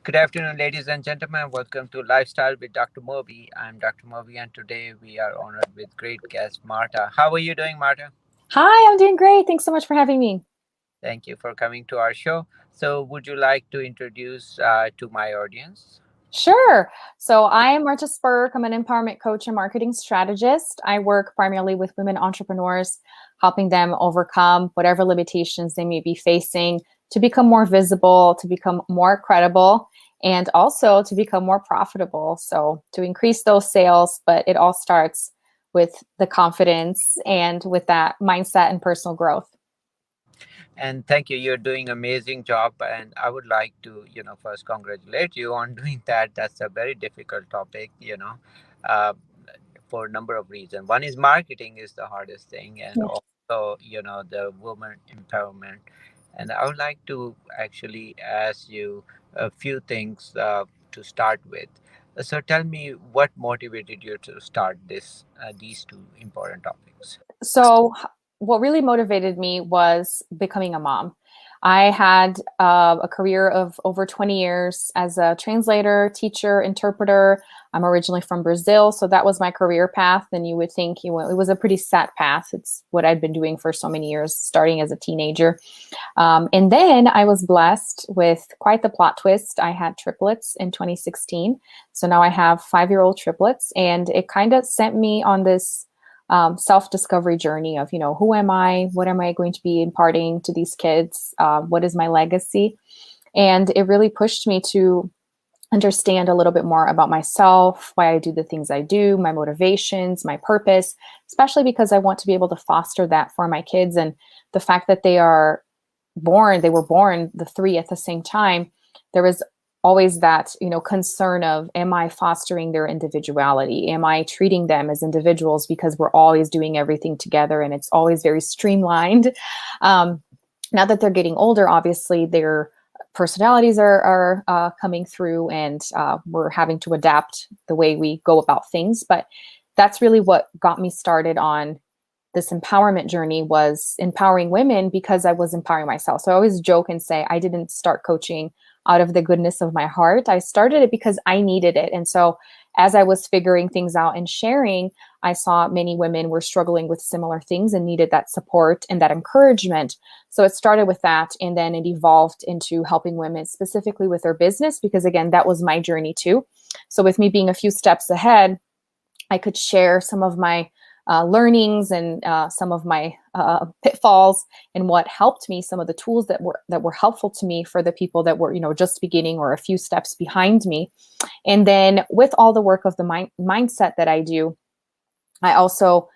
Good afternoon, ladies and gentlemen. Welcome to Lifestyle with Dr. Moby. I'm Dr. Moby, and today we are honored with great guest Marta. How are you doing, Marta? Hi, I'm doing great. Thanks so much for having me. Thank you for coming to our show. So, would you like to introduce to my audience? Sure. So I am Marta Spirk. I'm an empowerment coach and marketing strategist. I work primarily with women entrepreneurs, helping them overcome whatever limitations they may be facing to become more visible, to become more credible, and also to become more profitable. So to increase those sales, but it all starts with the confidence and with that mindset and personal growth. And thank you. You're doing amazing job, and I would like to, first congratulate you on doing that. That's a very difficult topic, uh, for a number of reasons. One is marketing is the hardest thing, and Yeah. also, the woman empowerment. And I would like to actually ask you a few things to start with. So tell me what motivated you to start these two important topics. What really motivated me was becoming a mom. I had a career of over 20 years as a translator, teacher, interpreter. I'm originally from Brazil, so that was my career path. And you would think it was a pretty set path. It's what I'd been doing for so many years, starting as a teenager. And then I was blessed with quite the plot twist. I had triplets in 2016. So now I have 5-year-old triplets, and it kind of sent me on this self-discovery journey of, who am I? What am I going to be imparting to these kids? What is my legacy? And it really pushed me to understand a little bit more about myself, why I do the things I do, my motivations, my purpose, especially because I want to be able to foster that for my kids. And the fact that they were born the three at the same time, there was always that, concern of, am I fostering their individuality? Am I treating them as individuals, because we're always doing everything together and it's always very streamlined. Um, Now that they're getting older, obviously their personalities are coming through, and we're having to adapt the way we go about things. But that's really what got me started on this empowerment journey, was empowering women because I was empowering myself. So I always joke and say I didn't start coaching out of the goodness of my heart. I started it because I needed it. And so as I was figuring things out and sharing, I saw many women were struggling with similar things and needed that support and that encouragement. So it started with that, and then it evolved into helping women specifically with their business, because again, that was my journey too. So with me being a few steps ahead, I could share some of my learnings and some of my pitfalls, and what helped me, some of the tools that were helpful to me for the people that were, just beginning or a few steps behind me. And then with all the work of the mindset that I do, I also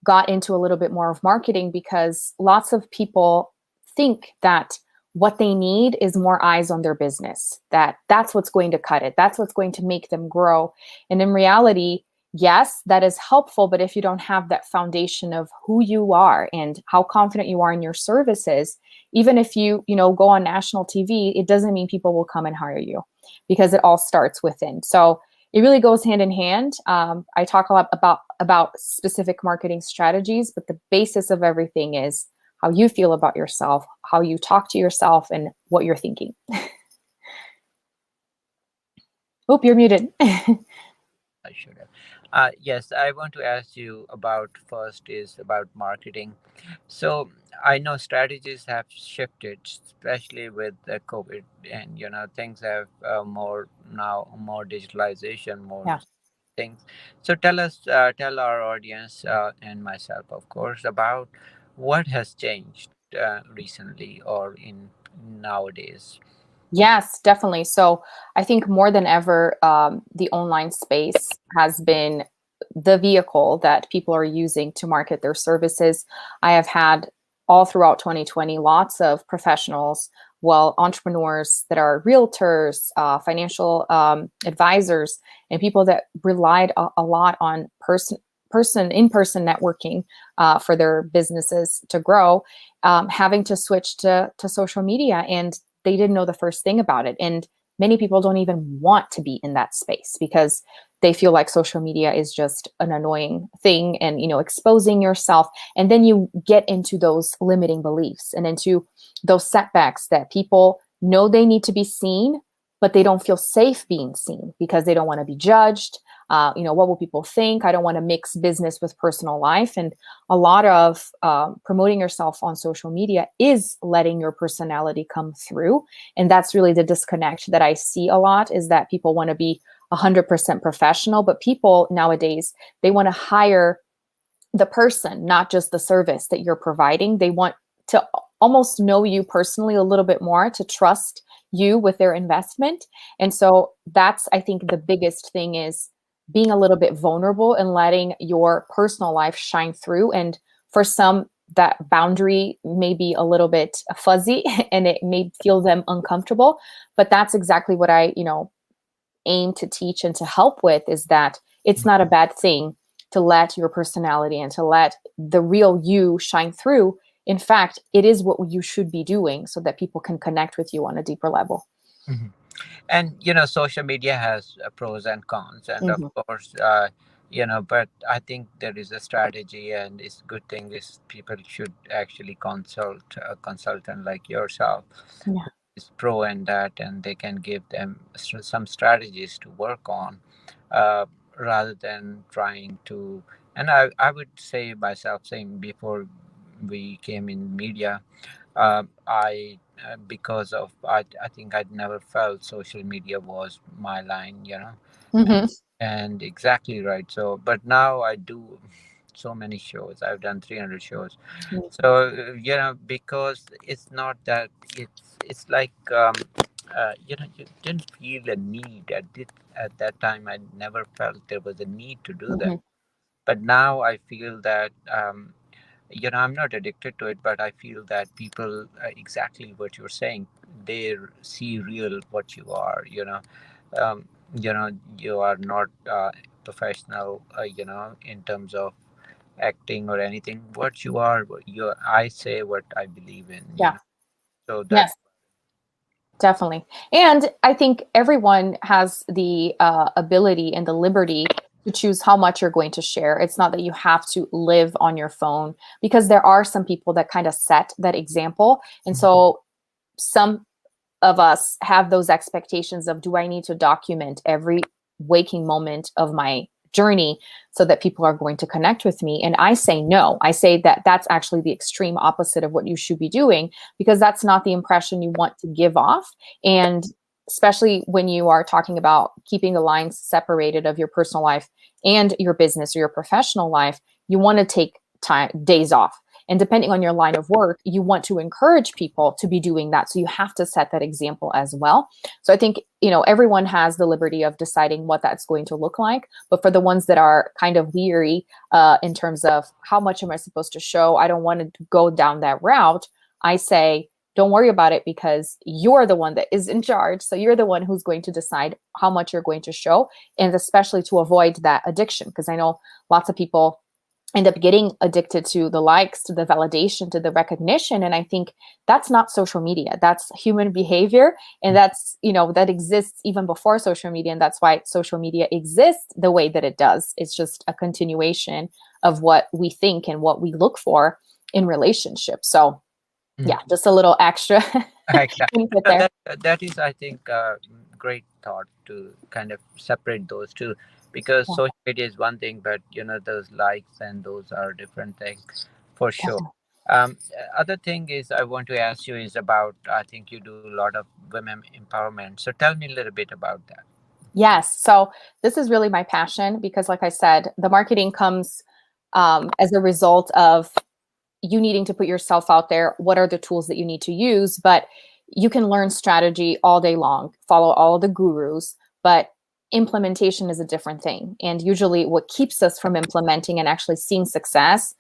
got into a little bit more of marketing, because lots of people think that what they need is more eyes on their business, that's what's going to cut it, that's what's going to make them grow. And in reality, yes, that is helpful, but if you don't have that foundation of who you are and how confident you are in your services, even if you go on national TV, it doesn't mean people will come and hire you, because it all starts within. So it really goes hand in hand. I talk a lot about specific marketing strategies, but the basis of everything is how you feel about yourself, how you talk to yourself, and what you're thinking. Oop, you're muted. I should have. Yes, I want to ask you about first is about marketing. So I know strategies have shifted, especially with the COVID, and things have more digitalization, more Yeah. things. So tell our audience and myself, of course, about what has changed recently or in nowadays. Yes, definitely. So I think more than ever, the online space has been the vehicle that people are using to market their services. I have had all throughout 2020 lots of professionals, well, entrepreneurs that are realtors, financial advisors, and people that relied a lot on in-person networking for their businesses to grow, having to switch to social media, and they didn't know the first thing about it. And many people don't even want to be in that space, because they feel like social media is just an annoying thing, and exposing yourself. And then you get into those limiting beliefs and into those setbacks that people know they need to be seen, but they don't feel safe being seen because they don't want to be judged. What will people think? I don't want to mix business with personal life. And a lot of promoting yourself on social media is letting your personality come through. And that's really the disconnect that I see a lot, is that people want to be 100% professional, but people nowadays, they want to hire the person, not just the service that you're providing. They want to almost know you personally a little bit more, to trust you with their investment. And so that's, I think, the biggest thing is being a little bit vulnerable and letting your personal life shine through. And for some, that boundary may be a little bit fuzzy and it may feel them uncomfortable, but that's exactly what I, aim to teach and to help with, is that it's not a bad thing to let your personality and to let the real you shine through. In fact, it is what you should be doing so that people can connect with you on a deeper level. Mhm. And social media has pros and cons, and of Hmm. course, but I think there is a strategy, and it's good thing is people should actually consult a consultant like yourself Yeah. is pro in that, and they can give them some strategies to work on, uh, rather than trying to. And I would say myself, saying before we came in media, I because of I think I'd never felt social media was my line, Hmm. and exactly right. So, but now I do so many shows. I've done 300 shows. So because it's not that it's like you didn't feel a need at that time. I never felt there was a need to do that. Hmm. But now I feel that. I'm not addicted to it, but I feel that people, exactly what you're saying, they see real what you are. Um, you are not professional, in terms of acting or anything. What you are, I say what I believe in. Yeah. So that's. Yes. Definitely. And I think everyone has the ability and the liberty to choose how much you're going to share. It's not that you have to live on your phone, because there are some people that kind of set that example. And so some of us have those expectations of, do I need to document every waking moment of my journey so that people are going to connect with me? And I say no. I say that that's actually the extreme opposite of what you should be doing, because that's not the impression you want to give off. And especially when you are talking about keeping the lines separated of your personal life and your business or your professional life, you want to take days off. And depending on your line of work, you want to encourage people to be doing that. So you have to set that example as well. So I think, everyone has the liberty of deciding what that's going to look like. But for the ones that are kind of weary in terms of how much am I supposed to show, I don't want to go down that route. I say, don't worry about it, because you're the one that is in charge. So you're the one who's going to decide how much you're going to show, and especially to avoid that addiction. Because I know lots of people end up getting addicted to the likes, to the validation, to the recognition. And I think that's not social media. That's human behavior. And that's, that exists even before social media. And that's why social media exists the way that it does. It's just a continuation of what we think and what we look for in relationships. So Mhm. yeah, just a little extra Exactly. input So there. that is, I think, great thought to kind of separate those two, because Yeah, social media is one thing, but those likes and those are different things, for sure. definitely. Other thing is I want to ask you is about, I think you do a lot of women empowerment. So tell me a little bit about that. Yes. So this is really my passion, because like I said, the marketing comes as a result of you needing to put yourself out there. What are the tools that you need to use? But you can learn strategy all day long, follow all of the gurus, but implementation is a different thing. And usually what keeps us from implementing and actually seeing success,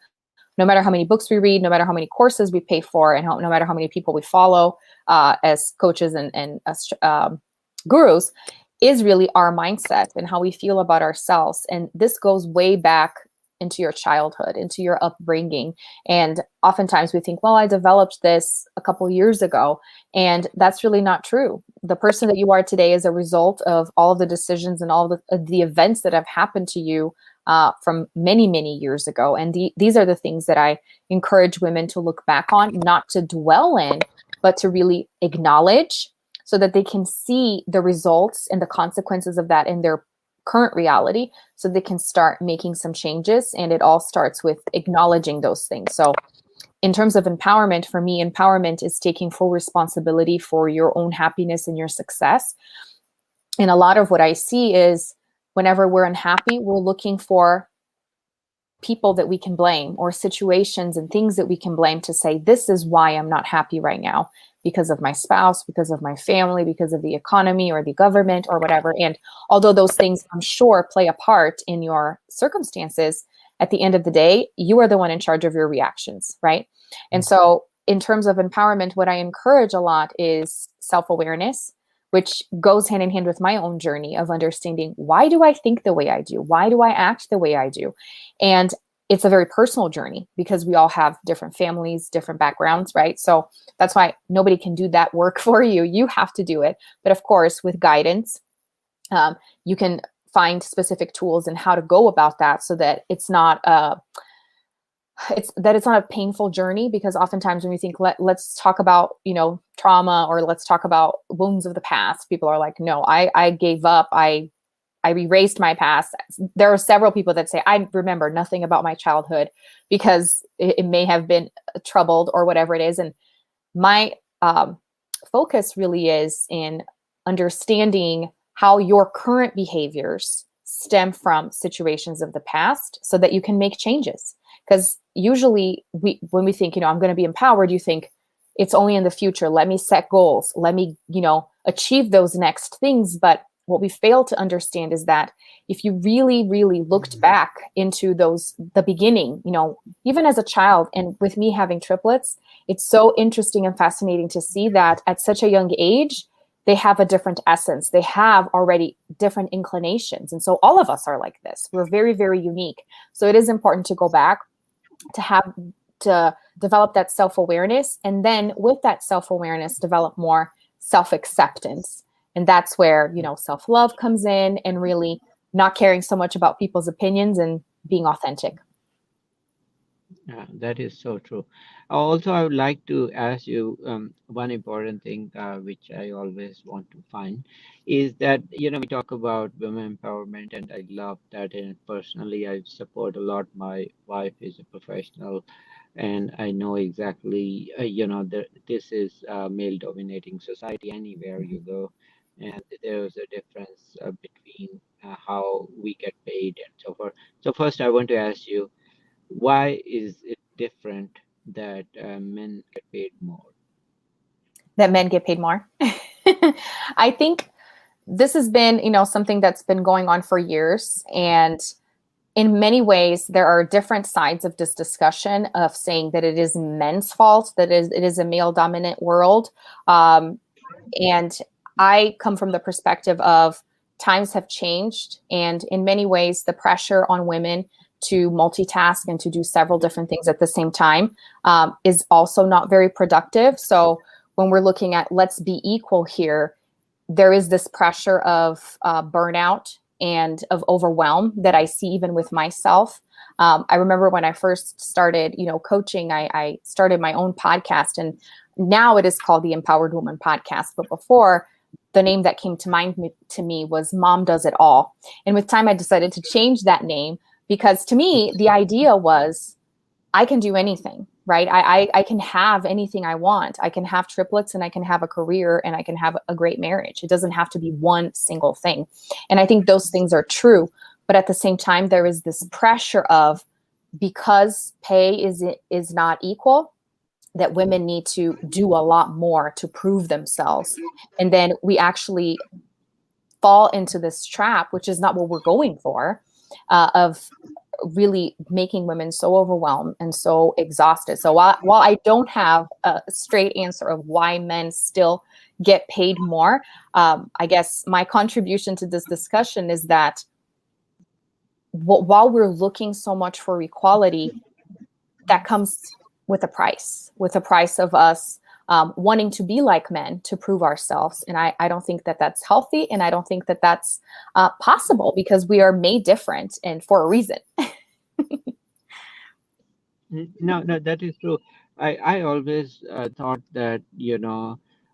no matter how many books we read, no matter how many courses we pay for, and no matter how many people we follow as coaches and gurus, is really our mindset and how we feel about ourselves. And this goes way back into your childhood, into your upbringing. And oftentimes we think, well, I developed this a couple years ago. And that's really not true. The person that you are today is a result of all of the decisions and all the events that have happened to you from many, many years ago. And these are the things that I encourage women to look back on, not to dwell in, but to really acknowledge, so that they can see the results and the consequences of that in their current reality, so they can start making some changes. And it all starts with acknowledging those things. So in terms of empowerment, for me, empowerment is taking full responsibility for your own happiness and your success. And a lot of what I see is whenever we're unhappy, we're looking for people that we can blame, or situations and things that we can blame, to say, this is why I'm not happy right now, because of my spouse, because of my family, because of the economy or the government or whatever. And although those things, I'm sure, play a part in your circumstances, at the end of the day, you are the one in charge of your reactions, right? And so in terms of empowerment, what I encourage a lot is self-awareness, which goes hand in hand with my own journey of understanding, why do I think the way I do? Why do I act the way I do? And it's a very personal journey, because we all have different families, different backgrounds, right? So that's why nobody can do that work for you. You have to do it. But of course, with guidance, you can find specific tools and how to go about that, so that it's not it's not a painful journey. Because oftentimes when we think, let's talk about, trauma, or let's talk about wounds of the past, people are like, no, I gave up. I erased my past. There are several people that say, I remember nothing about my childhood, because it may have been troubled or whatever it is. And my focus really is in understanding how your current behaviors stem from situations of the past, so that you can make changes. Because usually when we think, I'm going to be empowered, you think it's only in the future. Let me set goals. Let me, achieve those next things. But what we fail to understand is that if you really, really looked back into the beginning, even as a child, and with me having triplets, it's so interesting and fascinating to see that at such a young age, they have a different essence. They have already different inclinations. And so all of us are like this. We're very, very unique. So it is important to go back, to develop that self-awareness, and then with that self-awareness, develop more self-acceptance. And that's where, self-love comes in, and really not caring so much about people's opinions and being authentic. Yeah, that is so true. Also, I would like to ask you one important thing, which I always want to find, is that, we talk about women empowerment, and I love that. And personally, I support a lot. My wife is a professional, and I know exactly, this is a male-dominating society anywhere you go, and there's a difference between how we get paid and so forth. So first, I want to ask you, why is it different that men get paid more? That men get paid more. I think this has been, something that's been going on for years. And in many ways, there are different sides of this discussion of saying that it is men's fault, that it is a male dominant world. And I come from the perspective of times have changed. And in many ways, the pressure on women to multitask and to do several different things at the same time is also not very productive. So when we're looking at let's be equal here, there is this pressure of burnout and of overwhelm that I see even with myself. I remember when I first started, coaching, I started my own podcast, and now it is called the Empowered Woman Podcast. But before, the name that came to mind to me was Mom Does It All. And with time, I decided to change that name, because to me, the idea was I can do anything, right? I can have anything I want. I can have triplets, and I can have a career, and I can have a great marriage. It doesn't have to be one single thing. And I think those things are true. But at the same time, there is this pressure of, because pay is not equal, that women need to do a lot more to prove themselves. And then we actually fall into this trap, which is not what we're going for, of really making women so overwhelmed and so exhausted. So while I don't have a straight answer of why men still get paid more, I guess my contribution to this discussion is that while we're looking so much for equality, that comes with a price of us wanting to be like men to prove ourselves. And I don't think that that's healthy. And I don't think that that's possible, because we are made different and for a reason. No, no, that is true. I always thought that,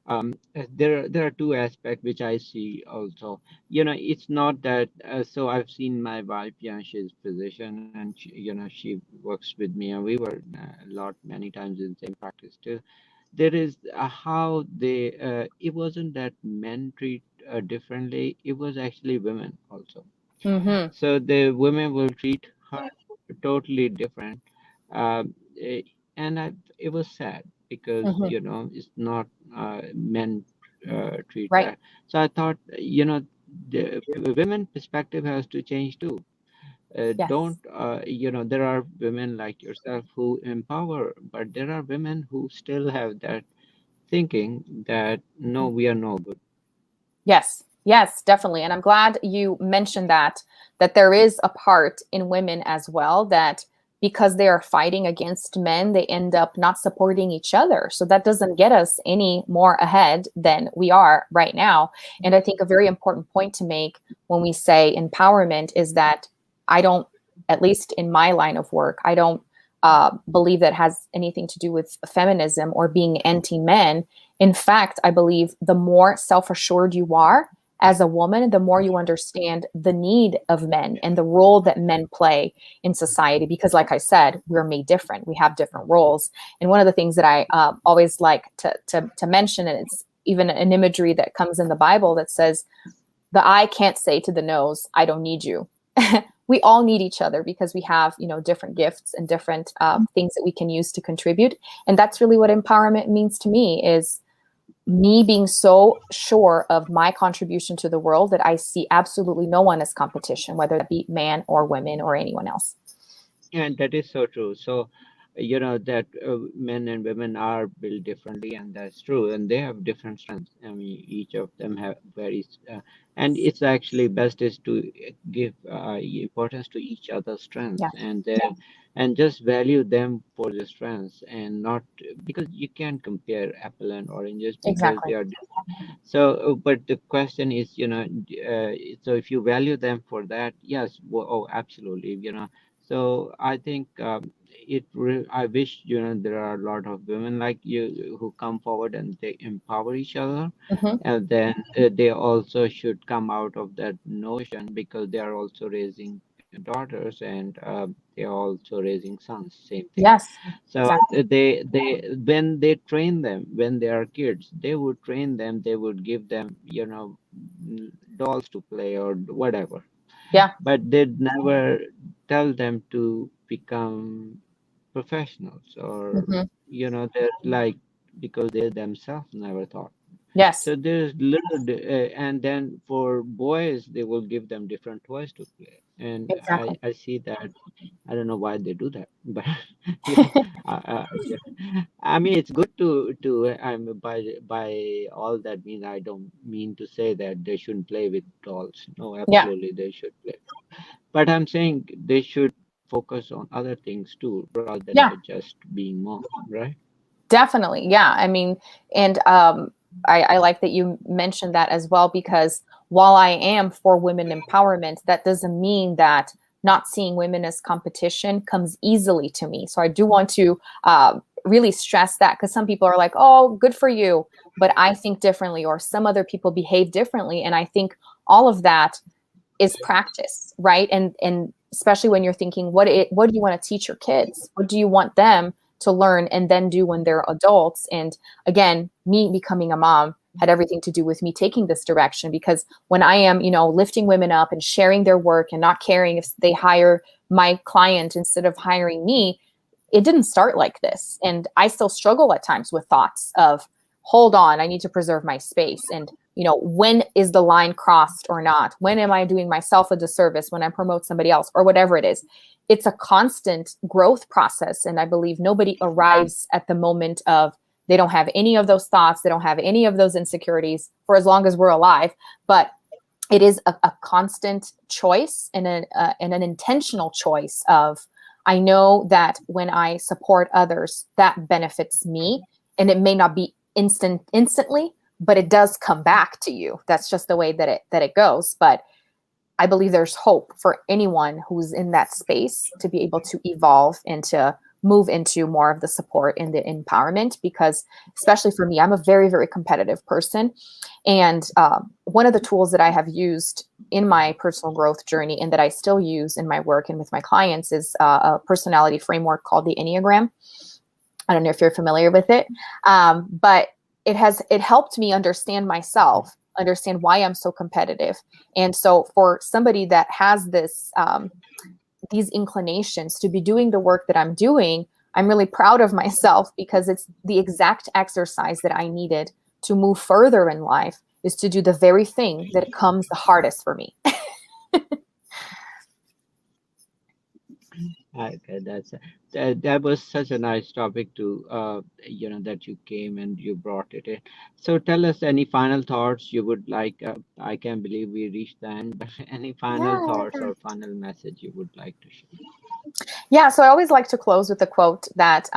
there are two aspects which I see also. It's not that. So I've seen my wife. Yeah, she's physician, and she works with me, and we were many times in same practice too. There is how they. It wasn't that men treat differently. It was actually women also. Mm-hmm. So the women will treat her totally different. Eh, and it was sad because Mm-hmm. it's not men treat Right. that. So I thought the women perspective has to change too. Don't Yes. there are women like yourself who empower, but there are women who still have that thinking that no, we are no good. Yes, yes, definitely. And I'm glad you mentioned that there is a part in women as well that because they are fighting against men, they end up not supporting each other. So that doesn't get us any more ahead than we are right now. And I think a very important point to make when we say empowerment is that I don't, at least in my line of work, I don't believe that has anything to do with feminism or being anti men. In fact, I believe the more self assured you are as a woman, the more you understand the need of men and the role that men play in society. Because, like I said, we're made different, we have different roles. And one of the things that I always like to mention, and it's even an imagery that comes in the Bible that says, the eye can't say to the nose, I don't need you. We all need each other because we have, different gifts and different things that we can use to contribute. And that's really what empowerment means to me, is me being so sure of my contribution to the world that I see absolutely no one as competition, whether that be man or women or anyone else. And that is so true. So, that men and women are built differently, and that's true. And they have different strengths. I mean, each of them have very, and it's actually best is to give importance to each other's strengths, Yeah, and just value them for their strengths, and not because you can't compare apple and oranges because exactly. they are. So, but the question is, so if you value them for that, yes, oh, absolutely, So I think I wish, there are a lot of women like you who come forward and they empower each other, Hmm. and then they also should come out of that notion because they are also raising daughters, and they are also raising sons, same thing. Yes, So exactly. they when they train them when they are kids, they would train them. They would give them, dolls to play or whatever, Yeah. but they'd never tell them to become professionals, or Hmm. they're like, because they themselves never thought. Yes, So there's and then for boys, they will give them different toys to play, and exactly. I see that. I don't know why they do that, but you know, yeah. I mean, it's good to. By all that means, I don't mean to say that they shouldn't play with dolls. No, Yeah. absolutely they should play. But I'm saying they should focus on other things too, rather than Yeah. just being mom, right? Definitely. Yeah. I mean, and I like that you mentioned that as well, because while I am for women empowerment, that doesn't mean that not seeing women as competition comes easily to me. So I do want to really stress that, because some people are like, oh, good for you. But I think differently, or some other people behave differently. And I think all of that is practice, right? And especially when you're thinking, what do you want to teach your kids? What do you want them to learn and then do when they're adults? And again, me becoming a mom had everything to do with me taking this direction, because when I am, lifting women up and sharing their work and not caring if they hire my client instead of hiring me, it didn't start like this. And I still struggle at times with thoughts of, hold on, I need to preserve my space. And, when is the line crossed or not? When am I doing myself a disservice when I promote somebody else, or whatever it is? It's a constant growth process. And I believe nobody arrives at the moment of, they don't have any of those thoughts, they don't have any of those insecurities for as long as we're alive. But it is a constant choice, and an intentional choice of, I know that when I support others, that benefits me. And it may not be instantly, but it does come back to you. That's just the way that it goes. But I believe there's hope for anyone who's in that space to be able to evolve and to move into more of the support and the empowerment, because especially for me, I'm a very, very competitive person. And one of the tools that I have used in my personal growth journey and that I still use in my work and with my clients is a personality framework called the Enneagram. I don't know if you're familiar with it, but it helped me understand myself, understand why I'm so competitive. And so for somebody that has this these inclinations to be doing the work that I'm doing, I'm really proud of myself, because it's the exact exercise that I needed to move further in life, is to do the very thing that comes the hardest for me. Okay, that was such a nice topic to that you came and you brought it in. So tell us any final thoughts you would like. I can't believe we reached the end, but any final Yeah. thoughts or final message you would like to share? Yeah, so I always like to close with a quote that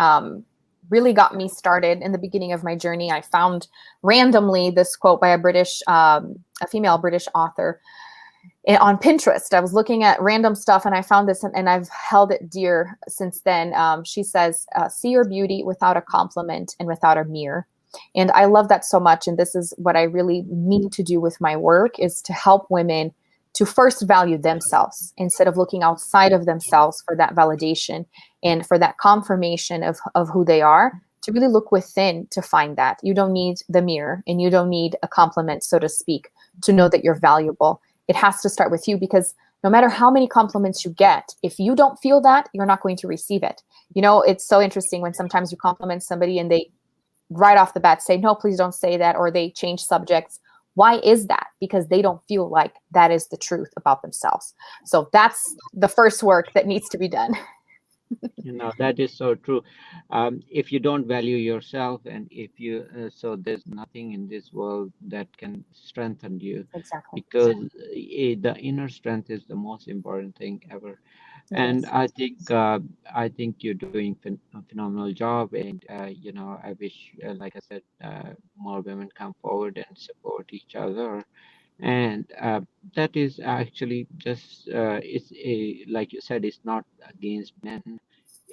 really got me started in the beginning of my journey. I found randomly this quote by a female British author on Pinterest. I was looking at random stuff and I found this, and I've held it dear since then. She says, "See your beauty without a compliment and without a mirror." And I love that so much. And this is what I really mean to do with my work, is to help women to first value themselves instead of looking outside of themselves for that validation and for that confirmation of who they are, to really look within to find that. You don't need the mirror and you don't need a compliment, so to speak, to know that you're valuable. It has to start with you, because no matter how many compliments you get, if you don't feel that, you're not going to receive it. You know, it's so interesting when sometimes you compliment somebody and they right off the bat say, "No, please don't say that," or they change subjects. Why is that? Because they don't feel like that is the truth about themselves. So that's the first work that needs to be done. That is so true. If you don't value yourself, and if you so there's nothing in this world that can strengthen you, Exactly. because the inner strength is the most important thing ever. It And is. I think you're doing a phenomenal job, and I wish, like I said, more women come forward and support each other. And that is actually just it's a, like you said, it's not against men.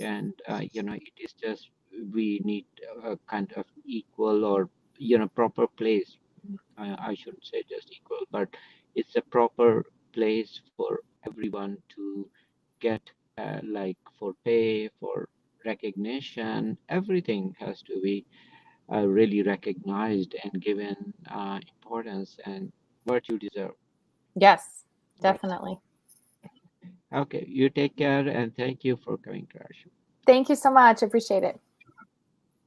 And it is just we need a kind of equal, or proper place. I shouldn't say just equal, but it's a proper place for everyone to get, like, for pay, for recognition. Everything has to be really recognized and given importance and what you deserve. Yes, Right. definitely. Okay, you take care, and thank you for coming to our show. Thank you so much. I appreciate it.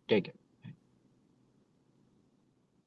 Take care.